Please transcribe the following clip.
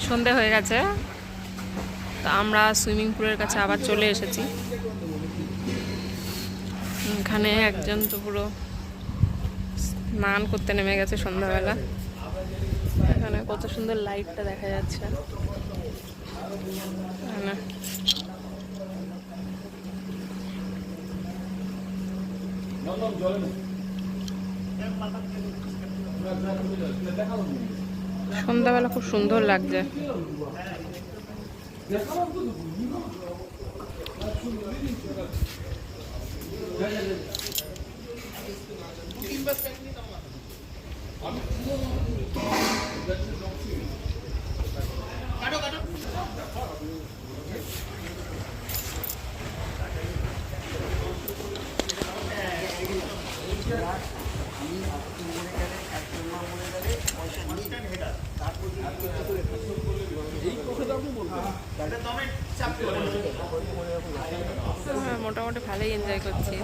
সন্ধে হয়ে গেছে, তো আমরা সুইমিং পুলের কাছে আবার চলে এসেছি। এখানে একজন তো পুরো স্নান করতে নেমে গেছে সন্ধ্যাবেলা। এখানে কত সুন্দর লাইটটা দেখা যাচ্ছে। সন্ধ্যাবেলা খুব সুন্দর লাগছে। মোটামুটি ভালোই এনজয় করছি।